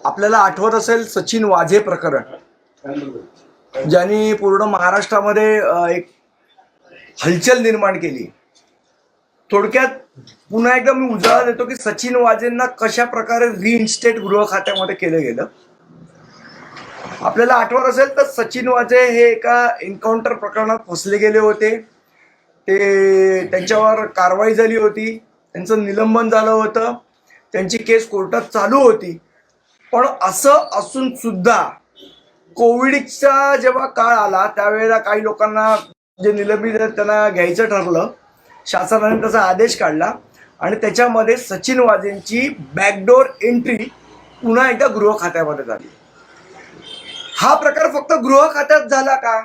आपल्याला आठवत असेल सचिन वाझे प्रकरण, ज्यांनी पूर्ण महाराष्ट्रामध्ये एक हलचल निर्माण केली. थोडक्यात पुन्हा एकदा मी उजाळा देतो की सचिन वाझेंना कशा प्रकारे रिइन्स्टेट गृह खात्यामध्ये केलं गेलं. आपल्याला आठवत असेल तर सचिन वाझे हे एका एन्काउंटर प्रकरणात फसले गेले होते. ते त्यांच्यावर कारवाई झाली होती, त्यांचं निलंबन झालं होतं, त्यांची केस कोर्टात चालू होती. पण असं असून सुद्धा कोविडचा जेव्हा काळ आला त्यावेळेला काही लोकांना जे निलंबित आहेत त्यांना घ्यायचं ठरलं. शासनाने त्याचा आदेश काढला आणि त्याच्यामध्ये सचिन वाझेंची बॅकडोर एंट्री पुन्हा एकदा गृह खात्यामध्ये झाली. हा प्रकार फक्त गृह खात्यात झाला का?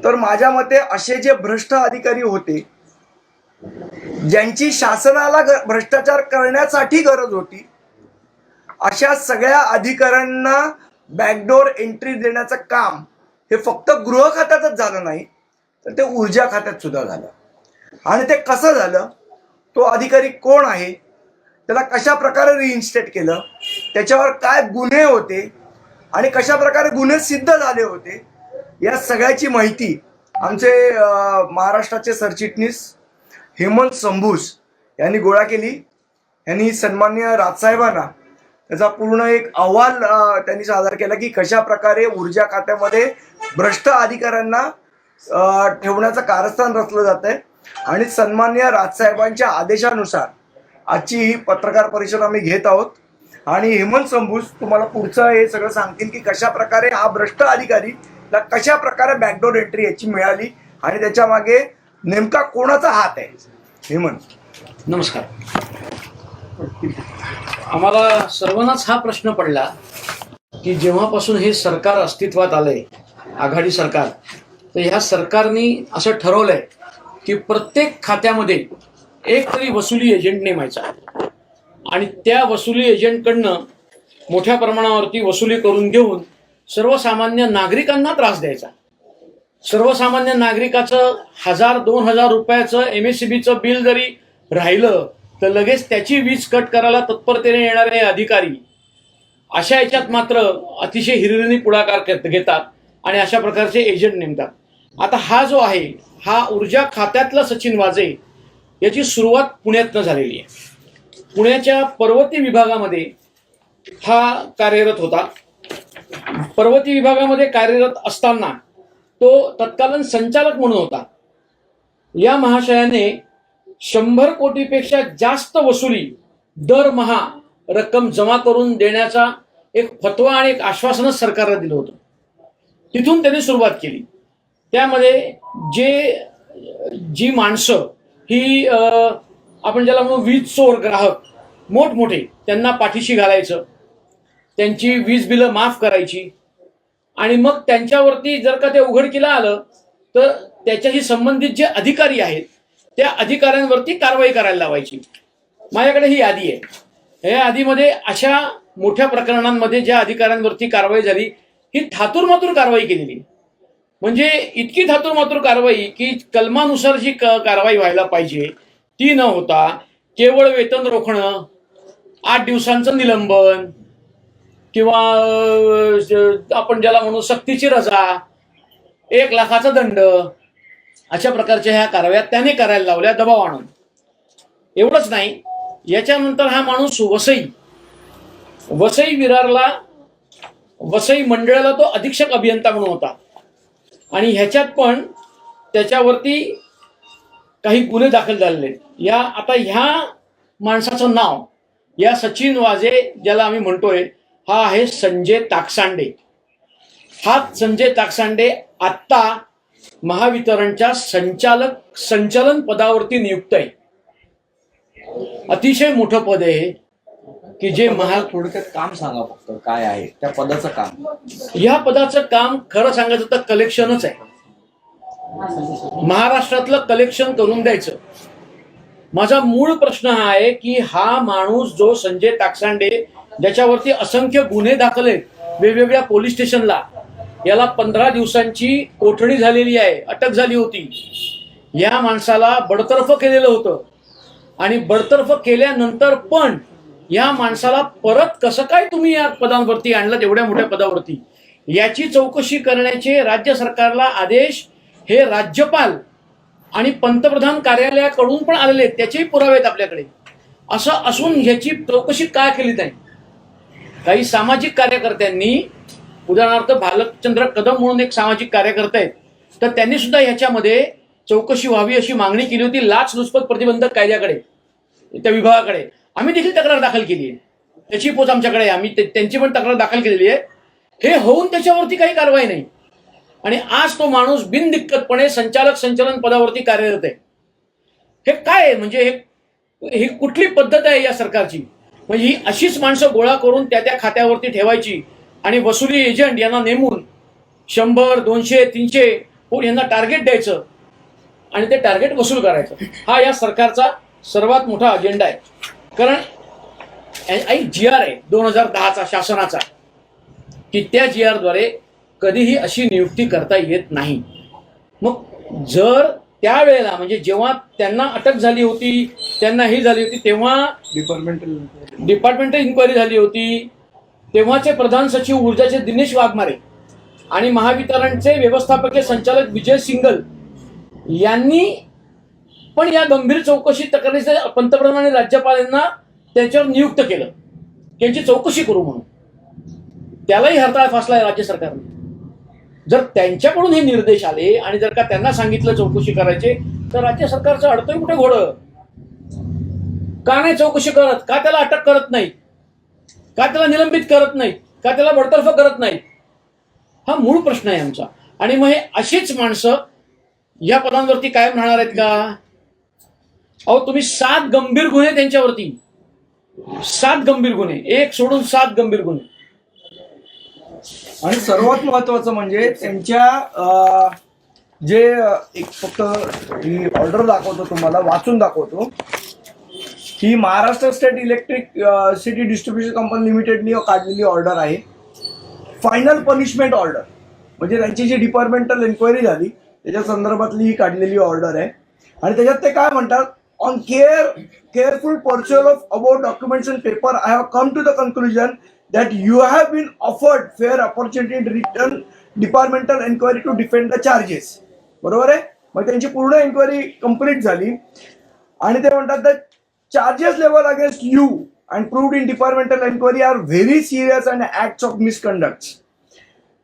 तर माझ्या मते असे जे भ्रष्ट अधिकारी होते, ज्यांची शासनाला भ्रष्टाचार करण्यासाठी गरज होती, अशा सगळ्या अधिकाऱ्यांना बॅकडोर एंट्री देण्याचं काम हे फक्त गृह खात्यातच झालं नाही, तर ते ऊर्जा खात्यात सुद्धा झालं. आणि ते कसं झालं, तो अधिकारी कोण आहे, त्याला कशा प्रकारे रिइन्स्टेट केलं, त्याच्यावर काय गुन्हे होते आणि कशा प्रकारे गुन्हे सिद्ध झाले होते, या सगळ्याची माहिती आमचे महाराष्ट्राचे सरचिटणीस हेमंत संभूस यांनी गोळा केली. यांनी सन्माननीय राजसाहेबांना त्याचा पूर्ण एक अहवाल त्यांनी सादर केला की कशा प्रकारे ऊर्जा खात्यामध्ये भ्रष्ट अधिकाऱ्यांना ठेवण्याचं कारस्थान रचलं जात आहे. आणि सन्माननीय राजसाहेबांच्या आदेशानुसार आजची ही पत्रकार परिषद आम्ही घेत आहोत. आणि हेमंत संभूस तुम्हाला पुढचं हे सगळं सांगतील की कशा प्रकारे हा भ्रष्ट अधिकारी कशा प्रकारे बॅकडोर एंट्री याची मिळाली आणि त्याच्या मागे नेमका कोणाचा हात आहे. हेमंत, नमस्कार. आम्हाला सर्वांनाच हा प्रश्न पडला की जेव्हापासून हे सरकार अस्तित्वात आलंय, आघाडी सरकार, तर ह्या सरकारने असं ठरवलंय की प्रत्येक खात्यामध्ये एक तरी वसुली एजंट नेमायचा आणि त्या वसुली एजंटकडनं मोठ्या प्रमाणावरती वसुली करून घेऊन सर्वसामान्य नागरिकांना त्रास द्यायचा. सर्वसामान्य नागरिकाचं 1000-2000 रुपयाचं MSEBचं बिल जरी राहिलं तर लगेच त्याची वीज कट करायला तत्परतेने येणारे अधिकारी अशा याच्यात मात्र अतिशय हिरिरीने पुढाकार घेतात आणि अशा प्रकारचे एजंट नेमतात. आता हा जो आहे हा ऊर्जा खात्यातला सचिन वाझे याची सुरुवात पुण्यातनं झालेली आहे. पुण्याच्या पर्वती विभागामध्ये हा कार्यरत होता. पर्वती विभागामध्ये कार्यरत असताना तो तत्कालीन संचालक म्हणून होता. या महाशयाने 100 कोटीपेक्षा जास्त वसुली दरमहा रक्कम जमा करून देण्याचा एक फतवा आणि एक आश्वासनच सरकारला दिलं होतं. तिथून त्यांनी सुरुवात केली. त्यामध्ये जी माणसं ही आपण ज्याला म्हणू वीज चोर ग्राहक मोठमोठे, त्यांना पाठीशी घालायचं, त्यांची वीज बिलं माफ करायची आणि मग त्यांच्यावरती जर का ते उघडकीला आलं तर त्याच्याशी संबंधित जे अधिकारी आहेत त्या अधिकाऱ्यांवरती कारवाई करायला लावायची. माझ्याकडे ही यादी आहे. या यादीमध्ये अशा मोठ्या प्रकरणांमध्ये ज्या अधिकाऱ्यांवरती कारवाई झाली ही थातुरमातुर कारवाई केलेली. म्हणजे इतकी थातुरमातुर कारवाई की कलमानुसार जी कारवाई व्हायला पाहिजे ती न होता केवळ वेतन रोखणं, 8 दिवसांचं निलंबन किंवा आपण ज्याला म्हणू सक्तीची रजा, 1 लाखाचा दंड, अशा प्रकारच्या ह्या कारवाया त्याने करायला लावल्या दबाव आणून. एवढंच नाही, याच्यानंतर हा माणूस वसई विरारला वसई मंडळाला तो अधीक्षक अभियंता म्हणून होता आणि ह्याच्यात पण त्याच्यावरती काही गुन्हे दाखल झालेले. आता ह्या माणसाचं नाव, या सचिन वाझे ज्याला आम्ही म्हणतोय, हा आहे संजय ताकसांडे. हा संजय ताकसांडे आत्ता महावितरणच्या संचालन पदावरती नियुक्त आहे. अतिशय मोठं पद आहे की जे थोडक्यात काम सांगा फक्त काय आहे त्या पदाचं काम. या पदाचं काम खरं सांगायचं तर कलेक्शनच आहे. महाराष्ट्रातलं कलेक्शन करून द्यायचं. माझा मूळ प्रश्न हा आहे की हा माणूस जो संजय ताकसांडे, ज्याच्यावरती असंख्य गुन्हे दाखल आहेत वेगवेगळ्या पोलीस स्टेशनला, याला 15 दिवसांची कोठडी झालेली आहे, अटक झाली होती. या माणसाला बडतर्फ केलेलं होतं आणि बडतर्फ केल्यानंतर पण या माणसाला परत कसं काय तुम्ही या पदांवरती आणलं, एवढ्या मोठ्या पदावरती, याची चौकशी करण्याचे राज्य सरकारला आदेश हे राज्यपाल आणि पंतप्रधान कार्यालयाकडून पण आलेले आहेत, त्याचेही पुरावे आहेत आपल्याकडे. असं असून ह्याची चौकशी का केली नाही? काही सामाजिक कार्यकर्त्यांनी, उदाहरणार्थ भालचंद्र कदम म्हणून एक सामाजिक कार्यकर्ते आहेत, तर त्यांनी सुद्धा ह्याच्यामध्ये चौकशी व्हावी अशी मागणी केली होती लाचलुचपत प्रतिबंधक कायद्याकडे, त्या विभागाकडे. आम्ही देखील तक्रार दाखल केली आहे, त्याची पोच आमच्याकडे आहे, आम्ही त्यांची पण तक्रार दाखल केलेली आहे. हे होऊन त्याच्यावरती काही कारवाई नाही, आणि आज तो माणूस बिनदिक्कतपणे संचालन पदावरती कार्यरत आहे. हे काय आहे? म्हणजे ही कुठली पद्धत आहे या सरकारची? म्हणजे ही अशीच माणसं गोळा करून त्या खात्यावरती ठेवायची आणि वसुली एजंट यांना नेमून 100, 200, 300 यांना टार्गेट द्यायचं आणि ते टार्गेट वसूल करायचं. हा या सरकारचा सर्वात मोठा अजेंडा आहे. कारण GR आहे 2010चा शासनाचा, की त्या GR द्वारे कधीही अशी नियुक्ती करता येत नाही. मग जर त्यावेळेला, म्हणजे जेव्हा त्यांना अटक झाली होती, त्यांना ही झाली होती, तेव्हा डिपार्टमेंटल इन्क्वायरी झाली होती, तेव्हाचे प्रधान सचिव ऊर्जाचे दिनेश वाघमारे आणि महावितरणचे व्यवस्थापकीय संचालक विजय सिंगल यांनी पण या गंभीर चौकशी तक्रारीचे पंतप्रधान आणि राज्यपालांना त्याच्यावर नियुक्त केलं, त्यांची चौकशी करू म्हणून. त्यालाही हरताळ फासलाय राज्य सरकारने. जर त्यांच्याकडून हे निर्देश आले आणि जर का त्यांना सांगितलं चौकशी करायचे, तर राज्य सरकारचं अडतंय कुठे घोडं? का नाही चौकशी करत? का त्याला अटक करत नाही? का त्याला निलंबित करत नाही? का त्याला बडतर्फ करत नाही? हा मूळ प्रश्न आहे आमचा. आणि मग हे अशीच माणसं या पदांवरती कायम राहणार आहेत का? अहो, तुम्ही 7 गंभीर गुन्हे त्यांच्यावरती, 7 गंभीर गुन्हे, एक सोडून 7 गंभीर गुन्हे. आणि सर्वात महत्वाचं म्हणजे त्यांच्या जे एक फक्त ही ऑर्डर दाखवतो, तुम्हाला वाचून दाखवतो, ही Maharashtra state electricity distribution company लिमिटेडनी काढलेली ऑर्डर आहे. फायनल पनिशमेंट ऑर्डर, म्हणजे त्यांची जी डिपार्टमेंटल एन्क्वायरी झाली त्याच्या संदर्भातली ही काढलेली ऑर्डर आहे. आणि त्याच्यात ते काय म्हणतात, on careful perusal of about documents and paper, I have come to the conclusion that you have been offered fair opportunity to return departmental inquiry to defend the charges. बरोबर आहे? मग त्यांची पूर्ण एन्क्वायरी कंप्लीट झाली आणि ते म्हणतात the charges level against you and proved in departmental enquiry are very serious and acts of misconduct.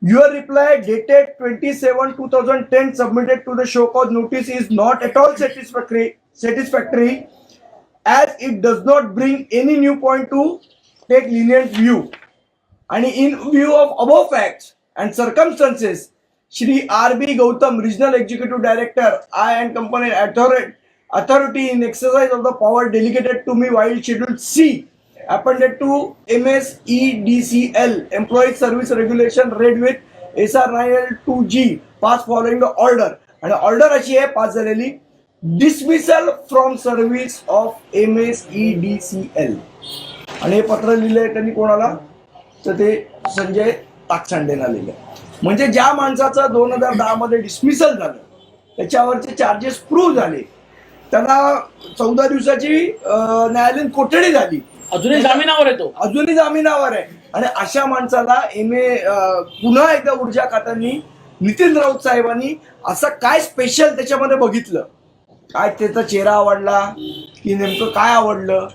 Your reply dated 27/2010 submitted to the show cause notice is not at all satisfactory as it does not bring any new point to take lenient view. And in view of above facts and circumstances, Shri R.B. Gautam, Regional Executive Director, I and Company Authority in exercise of the power delegated to me while Schedule C, appended to MSEDCL, Employee Service Regulation, read with SR 9L2G, pass following the order. And order अशी आहे pass झालेली, dismissal from service of MSEDCL. आणि हे पत्र लिहिलंय त्यांनी कोणाला? तर ते संजय ताकसांडेला लिहिलं. म्हणजे ज्या माणसाचं 2010 मध्ये डिसमिसल झालं, त्याच्यावरचे चार्जेस प्रूव्ह झाले, त्याला 14 दिवसाची न्यायालयीन कोठडी झाली, अजूनही जामिनावर आहे, तो अजूनही जामिनावर आहे. आणि अशा माणसाला पुन्हा एकदा ऊर्जा खात्याने, नितीन राऊत साहेबांनी असं काय स्पेशल त्याच्यामध्ये बघितलं? काय त्याचा चेहरा आवडला की नेमकं काय आवडलं?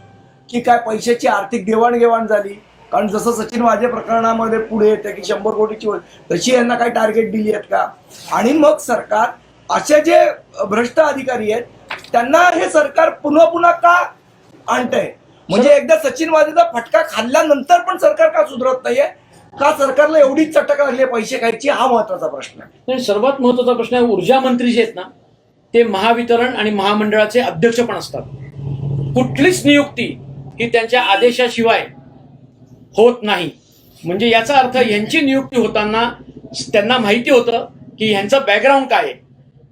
की काय पैशाची आर्थिक देवाणघेवाण झाली? कारण जसं सचिन वाजे प्रकरणामध्ये पुढे येते की 100 कोटीची, तशी यांना काही टार्गेट दिली आहेत का? आणि मग सरकार असे जे भ्रष्ट अधिकारी आहेत त्यांना हे सरकार पुन्हा पुन्हा का आणतंय? म्हणजे एकदा सचिन वाजेचा फटका खाल्ल्यानंतर पण सरकार का सुधरत नाहीये? का सरकारला एवढीच चटक लागली पैसे खायची? हा महत्वाचा प्रश्न आहे. सर्वात महत्वाचा प्रश्न आहे, ऊर्जा मंत्री जे आहेत ना, ते महावितरण आणि महामंडळाचे अध्यक्ष पण असतात. कुठलीच नियुक्ती ही त्यांच्या आदेशाशिवाय होत नाही. म्हणजे याचा अर्थ यांची नियुक्ती होताना त्यांना माहिती होतं की ह्यांचं बॅकग्राऊंड काय आहे.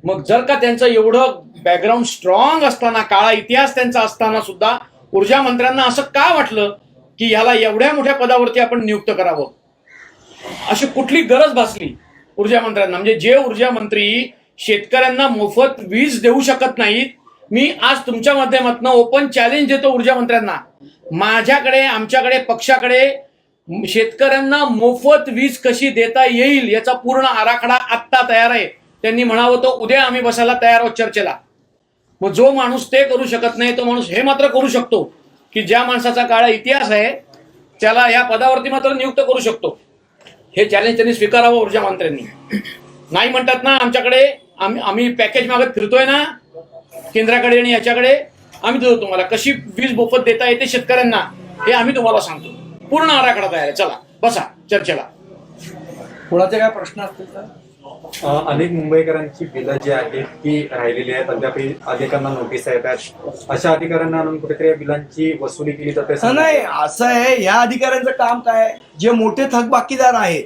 मग जर का त्यांचं एवढं बॅकग्राऊंड स्ट्रॉंग असताना, काळा इतिहास त्यांचा असताना सुद्धा ऊर्जा मंत्र्यांना असं का वाटलं की ह्याला एवढ्या मोठ्या पदावरती आपण नियुक्त करावं? अशी कुठली गरज भासली ऊर्जा मंत्र्यांना? म्हणजे जे ऊर्जा मंत्री शेतकऱ्यांना मोफत वीज देऊ शकत नाहीत मी आज तुमच्या माध्यमातून ओपन चॅलेंज देतो ऊर्जा मंत्र्यांना, माझ्याकडे, आमच्याकडे, पक्षाकडे शेतकऱ्यांना मोफत वीज कशी देता येईल याचा पूर्ण आराखडा आत्ता तयार आहे. त्यांनी म्हणावं तो उद्या आम्ही बसायला तयार आहोत चर्चेला. मग जो माणूस ते करू शकत नाही तो माणूस हे मात्र करू शकतो की ज्या माणसाचा काळा इतिहास आहे त्याला या पदावरती मात्र नियुक्त करू शकतो. हे चॅलेंज त्यांनी स्वीकारावं ऊर्जा मंत्र्यांनी. नाही म्हणतात ना आमच्याकडे, आम्ही पॅकेज मागत फिरतोय ना केंद्राकडे आणि याच्याकडे, आम्ही देतो तुम्हाला कशी वीज मोफत देता येते शेतकऱ्यांना हे आम्ही तुम्हाला सांगतो. पूर्ण आराखडा तयार आहे. चला बसा चर्चेला. कोणाचे काय प्रश्न असतील तर? अनेक मुंबईकरांची बिलं जी आहेत ती राहिलेली आहेत, अद्याप अधिकाऱ्यांना नोटीस येतात. अशा अधिकाऱ्यांना आणून कुठेतरी या बिलांची वसुली केली जाते. नाही, असं आहे, ह्या अधिकाऱ्यांचं काम काय, जे मोठे थकबाकीदार आहेत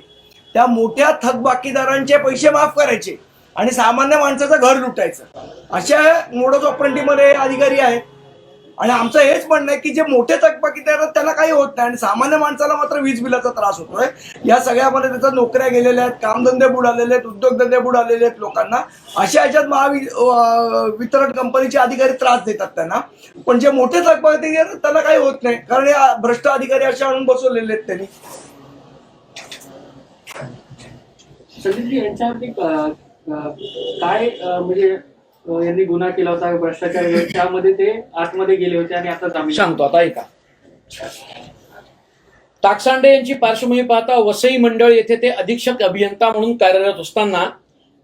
त्या मोठ्या थकबाकीदारांचे पैसे माफ करायचे आणि सामान्य माणसाचं घर लुटायचं, अशा मोडस ऑपरेंटीमध्ये अधिकारी आहेत. आणि आमचं हेच म्हणणं आहे की जे मोठे थकबाकीदार आहेत त्यांना काही होत नाही आणि सामान्य माणसाला मात्र वीज बिलाचा त्रास होतोय. या सगळ्यामध्ये त्याच्या नोकऱ्या गेलेल्या आहेत, कामधंदे बुडालेले आहेत, उद्योगधंदे बुडालेले आहेत लोकांना. अशा ह्याच्यात वितरण कंपनीचे अधिकारी त्रास देतात त्यांना. पण जे मोठे थकबाकीदार आहेत त्यांना काही होत नाही, कारण या भ्रष्ट अधिकारी अशा आणून बसवलेले आहेत त्यांनी. संदीपजी यांच्यावरती काय म्हणजे यांनी गुन्हा केला होता भ्रष्टाचार, त्यामध्ये ते आतमध्ये गेले होते आणि आता जामीन. सांगतो आता ऐका. टाकसांडे यांची पार्श्वभूमी पाहता वसई मंडळ येथे ते अधीक्षक अभियंता म्हणून कार्यरत असताना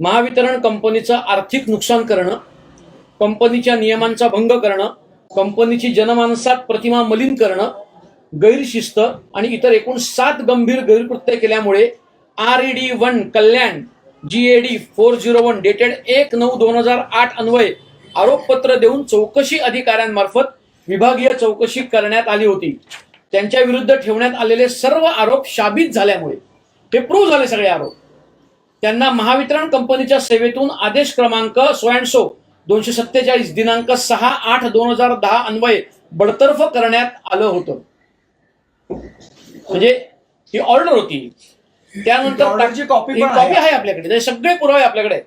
महावितरण कंपनीचं आर्थिक नुकसान करणं, कंपनीच्या नियमांचा भंग करणं, कंपनीची जनमानसात प्रतिमा मलिन करणं, गैरशिस्त आणि इतर एकूण 7 गंभीर गैरकृत्य केल्यामुळे RED 1 कल्याण GAD 401 डेटेड 1/9/2008 अन्वये आरोपपत्र देऊन चौकशी अधिकाऱ्यांमार्फत विभागीय चौकशी करण्यात आली होती. त्यांच्या विरुद्ध ठेवण्यात आलेले सर्व आरोप शाबित झाल्यामुळे, हे प्रूव्ह झाले सगळे आरोप, त्यांना महावितरण कंपनीच्या सेवेतून आदेश क्रमांक सो अँड सो 247 दिनांक 6/8/2010 अन्वये बडतर्फ करण्यात आलं होतं. म्हणजे ही ऑर्डर होती. त्यानंतर ऑर्डरची कॉपी आहे आपल्याकडे, ते सगळे पुरावे आपल्याकडे.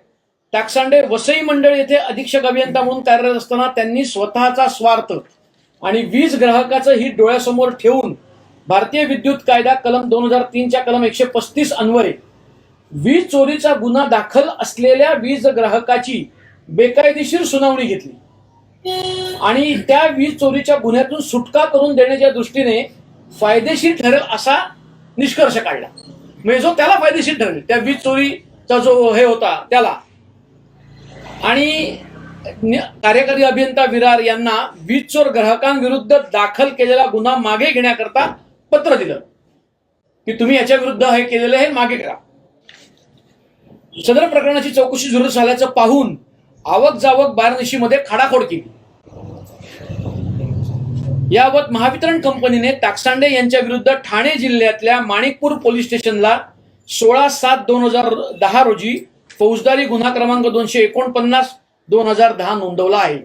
टाकसांडे वसई मंडळ येथे अधीक्षक अभियंता म्हणून कार्यरत असताना त्यांनी स्वतःचा स्वार्थ आणि वीज ग्राहकाचं हित डोळ्यासमोर ठेवून भारतीय विद्युत कायदा कलम 2003च्या कलम 135 अन्वये वीज चोरीचा गुन्हा दाखल असलेल्या वीज ग्राहकाची बेकायदेशीर सुनावणी घेतली आणि त्या वीज चोरीच्या गुन्ह्यातून सुटका करून देण्याच्या दृष्टीने फायदेशीर ठरेल असा निष्कर्ष काढला. म्हणजे जो त्याला फायदेशीर ठरेल, त्या वीज चोरीचा जो हे होता त्याला. आणि कार्यकारी अभियंता विरार यांना वीज चोर ग्राहकांविरुद्ध दाखल केलेला गुन्हा मागे घेण्याकरता पत्र दिलं की तुम्ही याच्या विरुद्ध हे केलेलं हे मागे घ्या. सदर प्रकरणाची चौकशी सुरू झाल्याचं पाहून आवक जावक बारनिशीमध्ये खाडाखोड केली. याबाबत महावितरण कंपनीने टाकसांडे यांच्या विरुद्ध ठाणे जिल्ह्यातल्या माणिकपूर पोलीस स्टेशनला 16/7/2010 रोजी फौजदारी गुन्हा क्रमांक 249/2010 नोंदवला आहे.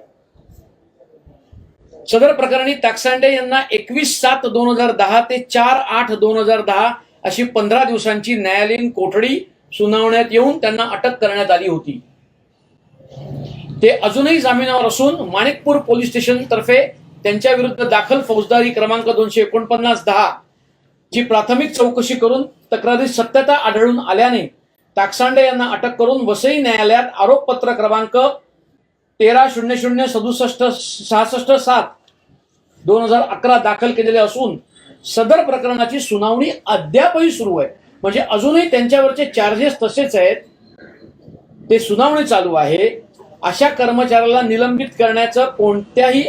सदर प्रकरणी टाकसांडे यांना 21/7/2010 ते 4/8/2010 अशी 15 दिवसांची न्यायालयीन कोठडी सुनावण्यात येऊन त्यांना अटक करण्यात आली होती. ते अजूनही जामिनावर असून माणिकपूर पोलीस स्टेशन तर्फे त्यांच्या विरुद्ध दाखल फौजदारी क्रमांक 249/10 ची प्राथमिक चौकशी करून तक्रारीत सत्यता आढळून आल्याने टाकसांडे यांना अटक करून वसई न्यायालयात आरोपपत्र क्रमांक 13-000-67-7/2011 दाखल केलेले असून सदर प्रकरणाची सुनावणी अद्यापही सुरू आहे. म्हणजे अजूनही त्यांच्यावरचे चार्जेस तसेच आहेत, ते सुनावणी चालू आहे. अशा कर्मचाऱ्याला निलंबित करण्याचं, कोणत्याही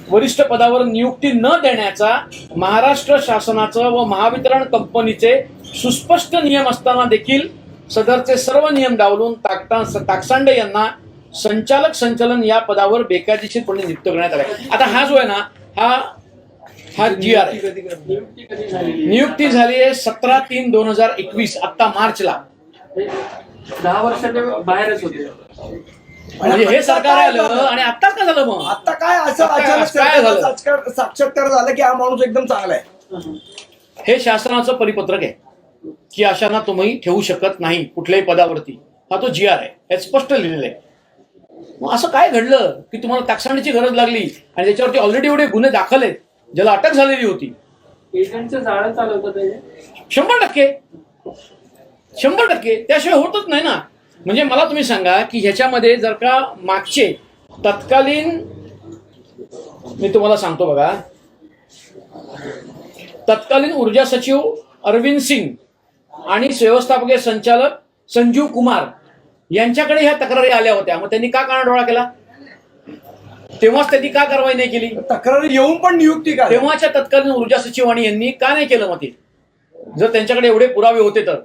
वरिष्ठ पदावर नियुक्ती न देण्याचा महाराष्ट्र शासनाचं व महावितरण कंपनीचे सुस्पष्ट नियम असताना देखील सदरचे सर्व नियम डावलून टाकसांडे यांना संचालन या पदावर बेकायदेशीरपणे नियुक्त करण्यात आले. आता हा जो आहे ना, हा GR आहे. नियुक्ती झाली आहे 17/3/2021 आता मार्चला. 10 वर्ष ते बाहेरच होते. म्हणजे हे सरकार आलं आणि आता काय झालं? मग आता काय असं अचानक साक्षात्कार झालं की हा माणूस एकदम चांगला आहे. हे शासनाचं परिपत्रक आहे की अशांना तुम्ही ठेवू शकत नाही कुठल्याही पदावरती. हा तो GR आहे, हे स्पष्ट लिहिलेलं आहे. मग असं काय घडलं की तुम्हाला ताकसांडीची गरज लागली आणि त्याच्यावरती ऑलरेडी एवढे गुन्हे दाखल आहेत, ज्याला अटक झालेली होती? एजंटचं जाळं चालवतं ते. 100%, 100%. त्याशिवाय होतच नाही ना. म्हणजे मला तुम्ही सांगा की ह्याच्यामध्ये जर का मागचे तत्कालीन, मी तुम्हाला सांगतो बघा, तत्कालीन ऊर्जा सचिव अरविंद सिंग आणि व्यवस्थापकीय संचालक संजीव कुमार यांच्याकडे ह्या तक्रारी आल्या होत्या. मग त्यांनी का कानाडोळा केला? तेव्हाच त्यांनी का कारवाई नाही केली? तक्रारी येऊन पण नियुक्ती का? तेव्हाच्या तत्कालीन ऊर्जा सचिवांनी यांनी का नाही केलं मग ते, जर त्यांच्याकडे एवढे पुरावे होते तर?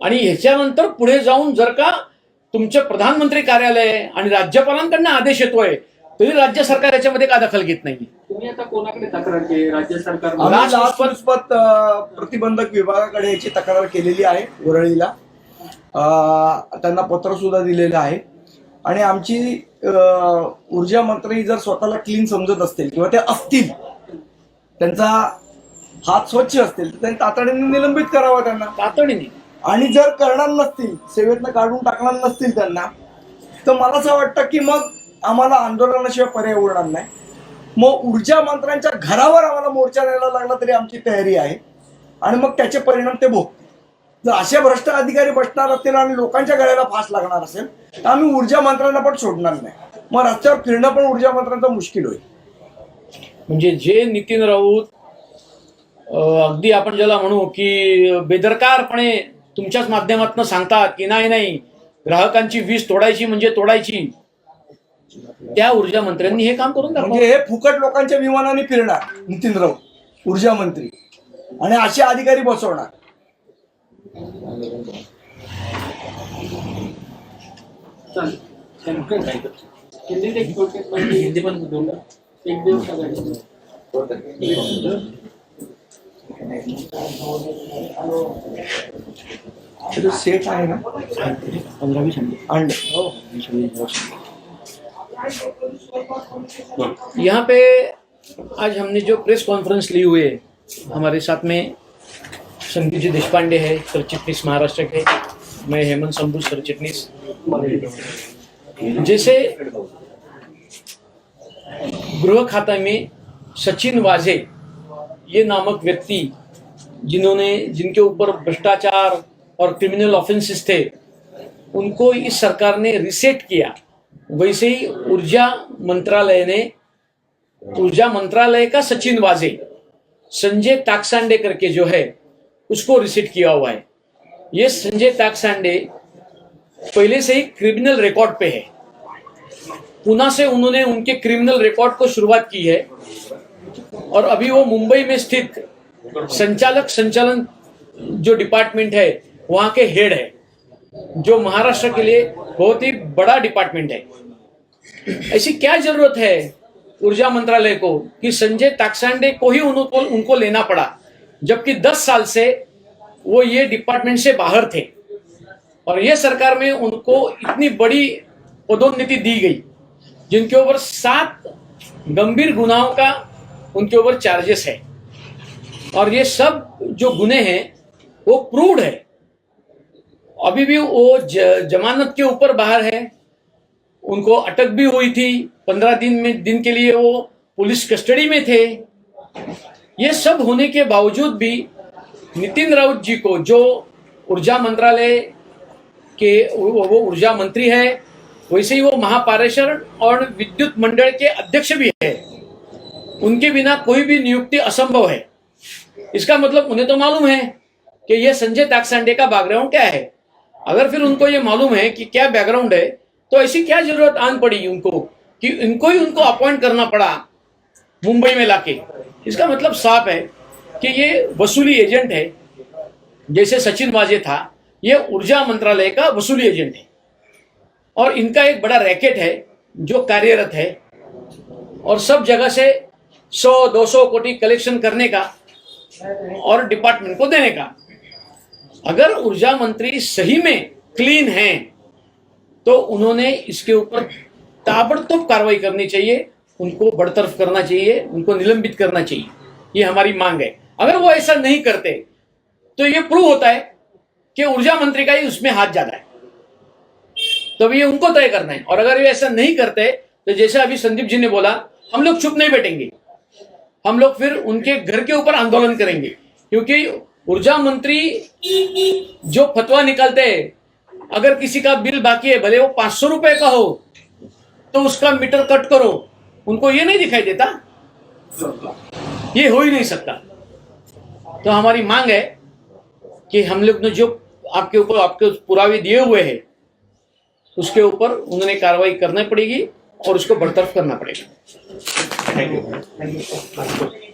आणि ह्याच्यानंतर पुढे जाऊन जर का तुमचे प्रधानमंत्री कार्यालय आणि राज्यपालांकडनं आदेश येतोय तरी राज्य सरकार याच्यामध्ये का दखल घेत नाही? तुम्ही आता कोणाकडे तक्रार केली? राज्य सरकार आम्ही लाचलुचपत प्रतिबंधक विभागाकडे याची तक्रार केलेली आहे वरळीला. त्यांना पत्र सुद्धा दिलेलं आहे. आणि आमची ऊर्जा मंत्री जर स्वतःला क्लीन समजत असतील किंवा ते असतील, त्यांचा हात स्वच्छ असतील, तर त्यांनी तातडीने निलंबित करावं त्यांना. तातडीने. आणि जर करणार नसतील, सेवेतनं काढून टाकणार नसतील त्यांना, तर मला असं वाटतं की मग आम्हाला आंदोलनाशिवाय पर्याय उरणार नाही. मग ऊर्जा मंत्र्यांच्या घरावर आम्हाला मोर्चा न्यायला लागला तरी आमची तयारी आहे. आणि मग त्याचे परिणाम ते भोगतील. जर असे भ्रष्ट अधिकारी बसणार असतील आणि लोकांच्या गळ्याला फास लागणार असेल तर आम्ही ऊर्जा मंत्र्यांना पण सोडणार नाही. मग रस्त्यावर फिरणं पण ऊर्जा मंत्र्यांचं मुश्किल होईल. म्हणजे जे नितीन राऊत अगदी आपण ज्याला म्हणू की बेदरकारपणे तुमच्याच माध्यमातून सांगतात की नाही नाही ग्राहकांची वीज तोडायची म्हणजे तोडायची, त्या ऊर्जा मंत्र्यांनी हे काम करून दाखवलं. म्हणजे हे फुकट लोकांच्या विमानाने फिरणार नितीन राऊत ऊर्जा मंत्री आणि असे अधिकारी बसवणार. हिंदीत एक थोडक्यात माहिती. हिंदी पण एक दिवस सेट आहे ना 15-20 अंड. यहाँ पे आज हमने जो प्रेस कॉन्फ्रेंस ली हुई है, हमारे साथ में संदीप जी देशपांडे है, सरचिटनीस महाराष्ट्र के, मैं हेमंत शंभू सरचिटनीस. जैसे गृह खाता में सचिन वाजे ये नामक व्यक्ति जिनके ऊपर भ्रष्टाचार और क्रिमिनल ऑफेंसेस थे, उनको इस सरकार ने रिसेट किया, वैसे ही ऊर्जा मंत्रालय का सचिन वाजे संजय ताकसांडे करके जो है उसको रिसेट किया हुआ है. ये संजय ताकसांडे पहले से ही क्रिमिनल रिकॉर्ड पे है. पुणे से उन्होंने उनके क्रिमिनल रिकॉर्ड को शुरुआत की है और अभी वो मुंबई में स्थित संचालन जो डिपार्टमेंट है वहां के हेड है, जो महाराष्ट्र के लिए बहुत ही बड़ा डिपार्टमेंट है. ऐसी क्या जरूरत है ऊर्जा मंत्रालय को कि संजय ताकसांडे को ही उनको लेना पड़ा, जबकि 10 साल से वो ये डिपार्टमेंट से बाहर थे और ये सरकार में उनको इतनी बड़ी पदोन्नति दी गई, जिनके ऊपर 7 गंभीर गुनाहों का उनके ऊपर चार्जेस है और ये सब जो गुने हैं वो प्रूव्ड है. अभी भी वो जमानत के ऊपर बाहर है, उनको अटक भी हुई थी, 15 दिन के लिए वो पुलिस कस्टडी में थे. ये सब होने के बावजूद भी नितिन राउत जी को, जो ऊर्जा मंत्रालय के वो ऊर्जा मंत्री है, वैसे ही वो महापारेषण और विद्युत मंडल के अध्यक्ष भी है, उनके बिना कोई भी नियुक्ति असंभव है. इसका मतलब उन्हें तो मालूम है कि ये संजय ताकसांडे का बैकग्राउंड क्या है. अगर फिर उनको ये मालूम है कि क्या बैकग्राउंड है, तो ऐसी क्या जरूरत आन पड़ी उनको कि उनको अपॉइंट करना पड़ा मुंबई में लाके. इसका मतलब साफ है कि ये वसूली एजेंट है. जैसे सचिन वाजे था, ये ऊर्जा मंत्रालय का वसूली एजेंट है और इनका एक बड़ा रैकेट है जो कार्यरत है और सब जगह से 100-200 कोटी कलेक्शन करने का और डिपार्टमेंट को देने का. अगर ऊर्जा मंत्री सही में क्लीन हैं तो उन्होंने इसके ऊपर ताबड़तोड़ कार्रवाई करनी चाहिए, उनको बरतरफ करना चाहिए, उनको निलंबित करना चाहिए. ये हमारी मांग है. अगर वो ऐसा नहीं करते तो ये प्रूव होता है कि ऊर्जा मंत्री का ही उसमें हाथ ज्यादा है. तो अब ये उनको तय करना है। और अगर ये ऐसा नहीं करते तो जैसे अभी संदीप जी ने बोला, हम लोग चुप नहीं बैठेंगे, हम लोग फिर उनके घर के ऊपर आंदोलन करेंगे। क्योंकि ऊर्जा मंत्री जो फतवा निकालते हैं, अगर किसी का बिल बाकी है, भले वो 500 रुपए का हो, तो उसका मीटर कट करो, उनको ये नहीं दिखाई देता? ये हो ही नहीं सकता। तो हमारी मांग है कि हम लोग ने जो आपके पुरावे दिए हुए हैं, उसके ऊपर उन्होंने कार्रवाई करनी पड़ेगी और उसको बरतरफ करना पड़ेगा। Thank you.